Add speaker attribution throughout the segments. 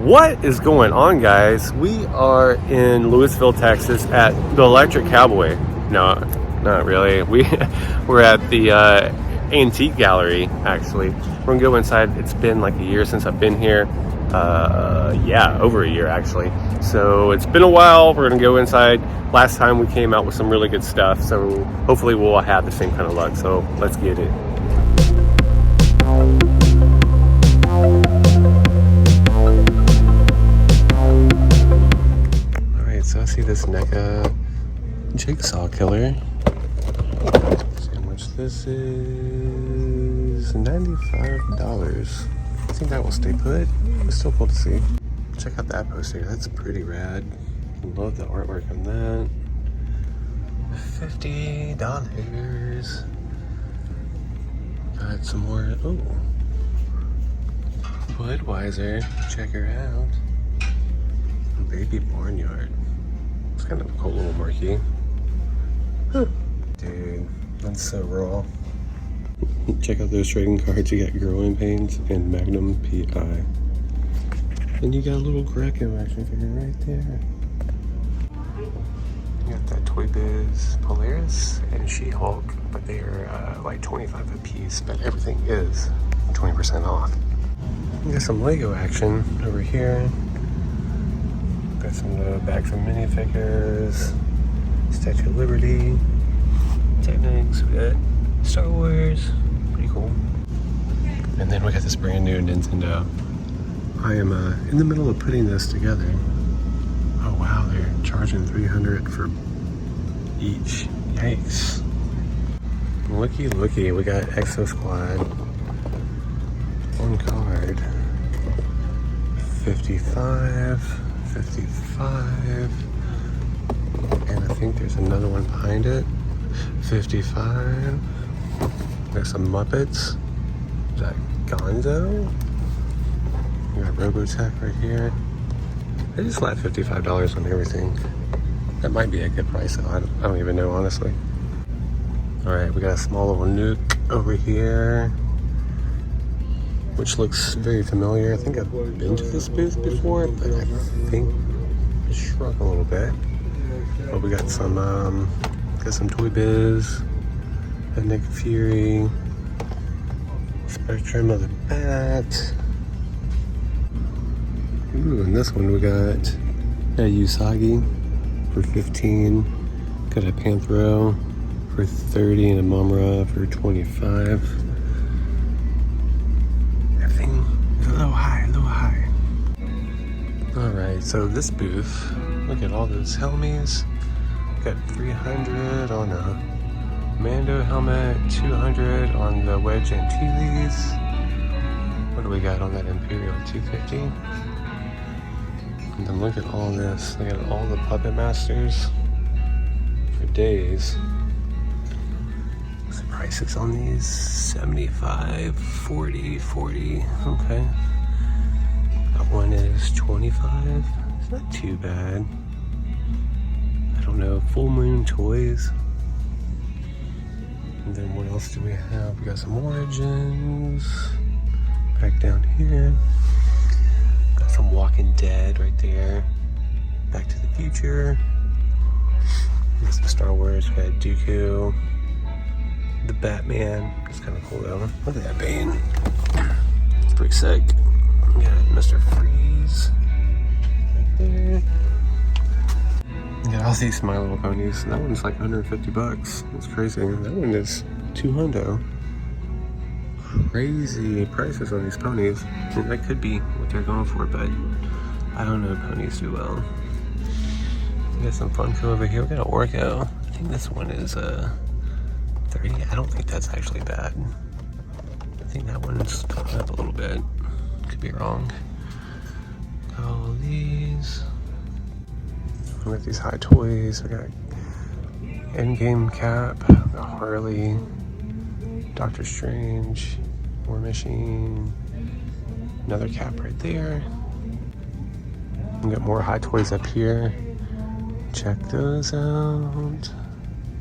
Speaker 1: What is going on, guys? We are in Louisville, Texas at the Electric Cowboy. No, not really. We're at the antique gallery, actually. We're gonna go inside. It's been like a year since I've been here. Yeah, over a year actually. So it's been a while. We're gonna go inside. Last time we came out with some really good stuff, so hopefully we'll have the same kind of luck. So let's get it. So I see this NECA jigsaw killer. Let's see how much this is. $95. I think that will stay put. It's still cool to see. Check out that poster. That's pretty rad. Love the artwork on that. $50. Got some more. Oh, Budweiser. Check her out. Baby Barnyard. It's kind of a cool little marquee. Huh. Dude, that's so raw. Check out those trading cards. You got Growing Pains and Magnum PI. And you got a little Greco action figure right there. You got that Toy Biz Polaris and She-Hulk, but they are like $25 a piece, but everything is 20% off. You got some Lego action over here. Got some bags of minifigures, Statue of Liberty, Technics, we got Star Wars, pretty cool. And then we got this brand new Nintendo. I am in the middle of putting this together. Oh wow, they're charging $300 for each. Yikes. Looky, we got Exo Squad on card. 55. 55, and I think there's another one behind it. 55. There's some Muppets. Is that Gonzo? We got Robocop right here. They just flat $55 on everything. That might be a good price though. I don't even know, honestly. All right, we got a small little Nuke over here, which looks very familiar. I think I've been to this booth before, but I think it shrunk a little bit. But we got some Toy Biz, a Nick Fury, Spectrum of the Bat. Ooh, and this one we got a Usagi for $15. Got a Panthro for $30 and a Momra for $25. A little high. Alright, so this booth, look at all those Helmies. Got $300 on a Mando helmet, $200 on the Wedge Antilles. What do we got on that Imperial? $250. And then look at all this. Look at all the Puppet Masters for days. What's the prices on these? $75, $40. Okay. That one is $25. It's not too bad. I don't know. Full Moon Toys. And then what else do we have? We got some Origins. Back down here. Got some Walking Dead right there. Back to the Future. Got some Star Wars. We got Dooku. The Batman. It's kind of cool though. Look at that Bane. It's pretty sick. We got Mr. Freeze right there. We got all these My Little Ponies. That one's like $150. It's crazy. That one is $200. Crazy prices on these ponies. That could be what they're going for, but I don't know ponies too well. We got some Funko over here. We got an Orco. I think this one is 30. I don't think that's actually bad. I think that one's coming up a little bit. Could be wrong. Got all these. We got these High Toys. We got Endgame Cap, the Harley, Doctor Strange, War Machine, another Cap right there. We got more High Toys up here. Check those out.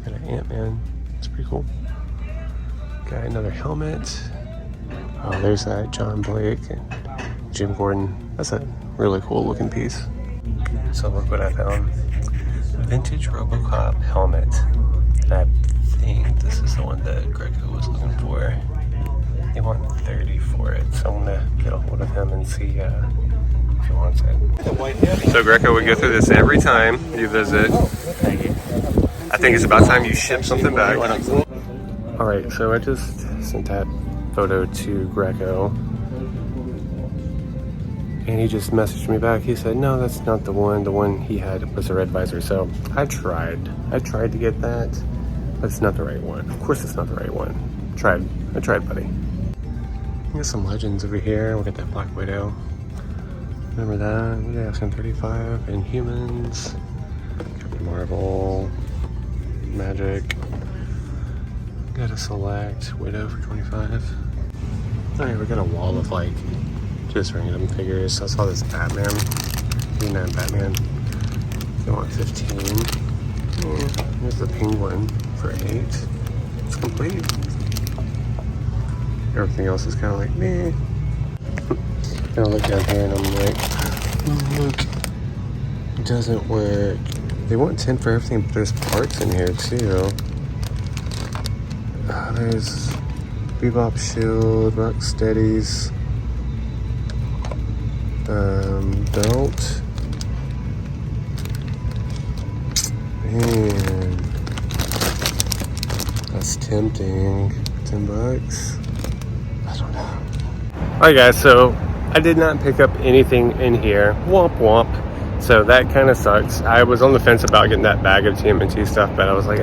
Speaker 1: Got an Ant-Man. It's pretty cool. Got another helmet. Oh, there's that John Blake and Jim Gordon. That's a Really cool looking piece. So look what I found. Vintage Robocop helmet. I think this is the one that Greco was looking for. They want 30 for it, so I'm gonna get a hold of him and see if he wants it. So Greco, we go through this every time you visit. I think it's about time you ship something back. All right, so I just sent that photo to Greco, and he just messaged me back. He said, no, that's not the one. The one he had was a red visor. So I tried to get that, but it's not the right one. Of course it's not the right one. I tried, buddy. We got some legends over here. We got that Black Widow. Remember that? We got some 35 Inhumans, Captain Marvel, Magic. Got a select Widow for 25. Alright, we got a wall of like just random figures. I saw this Batman, He-Man Batman. They want 15. Yeah, here's the Penguin for 8. It's complete. Everything else is kind of like meh. Kind of look down here and I'm like, oh, look, it doesn't work. They want 10 for everything, but there's parts in here too. There's Bebop Shield, Rocksteady's belt. Man, that's tempting. $10. I don't know. Alright guys, so I did not pick up anything in here. Womp womp. So that kind of sucks. I was on the fence about getting that bag of TMNT stuff, but I was like,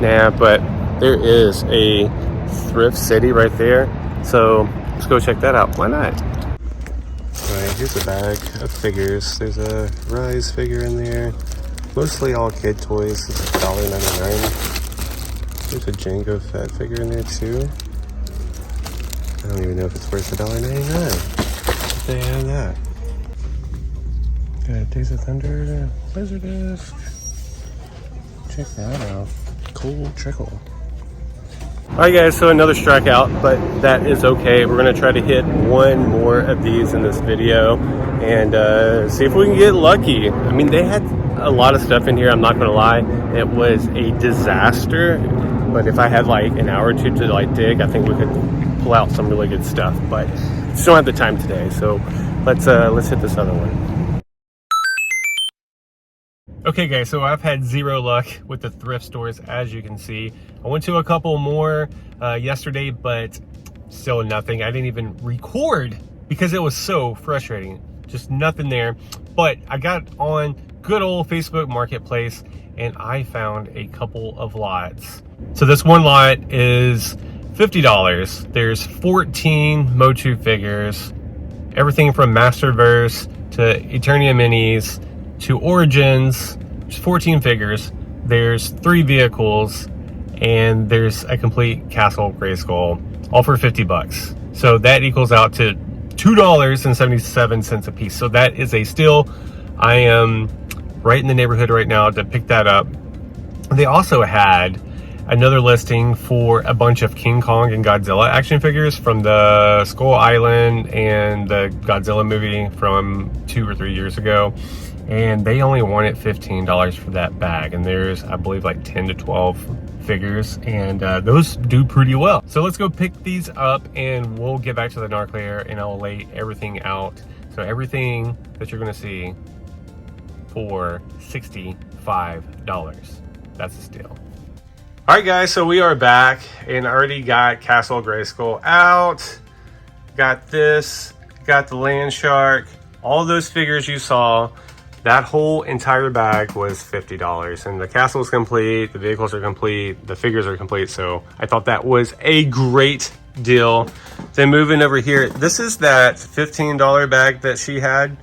Speaker 1: nah, but there is a thrift city right there, so let's go check that out. Why not? Alright, here's a bag of figures. There's a Rise figure in there. Mostly all kid toys. It's $1.99. There's a Django Fett figure in there too. I don't even know if it's worth $1.99. They have that. Got Days of Thunder, Laserdisc. Check that out. Cool Trickle. Alright guys, so another strikeout, but that is okay. We're going to try to hit one more of these in this video and see if we can get lucky. I mean, they had a lot of stuff in here, I'm not going to lie. It was a disaster, but if I had like an hour or two to like dig, I think we could pull out some really good stuff, but just don't have the time today. So let's hit this other one. Okay guys, so I've had zero luck with the thrift stores, as you can see. I went to a couple more yesterday, but still nothing. I didn't even record because it was so frustrating. Just nothing there. But I got on good old Facebook Marketplace and I found a couple of lots. So this one lot is $50. There's 14 Motu figures, everything from Masterverse to Eternia Minis to Origins. There's 14 figures, there's 3 vehicles, and there's a complete Castle Grayskull, all for $50. So that equals out to $2.77 a piece. So that is a steal. I am right in the neighborhood right now to pick that up. They also had another listing for a bunch of King Kong and Godzilla action figures from the Skull Island and the Godzilla movie from 2 or 3 years ago. And they only wanted $15 for that bag. And there's, I believe, like 10 to 12 figures. And those do pretty well. So let's go pick these up and we'll get back to the NARC layer and I'll lay everything out. So everything that you're going to see for $65. That's a steal. All right, guys, so we are back and already got Castle Grayskull out. Got this, got the Land Shark, all those figures you saw. That whole entire bag was $50, and the castle is complete, the vehicles are complete, the figures are complete, so I thought that was a great deal. Then moving over here, this is that $15 bag that she had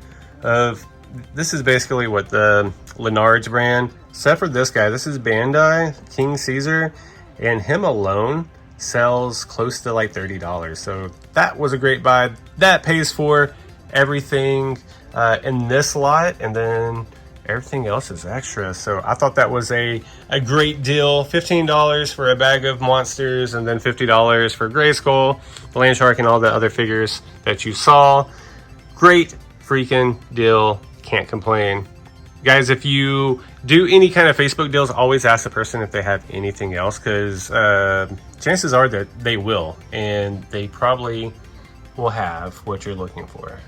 Speaker 1: of, this is basically what the Leonard's brand, except for this guy. This is Bandai, King Caesar, and him alone sells close to like $30. So that was a great buy. That pays for everything in this lot, and then everything else is extra. So I thought that was a great deal. $15 for a bag of monsters, and then $50 for Grayskull, the Land Shark, and all the other figures that you saw. Great freaking deal. Can't complain. Guys, if you do any kind of Facebook deals, always ask the person if they have anything else, because chances are that they will, and they probably will have what you're looking for.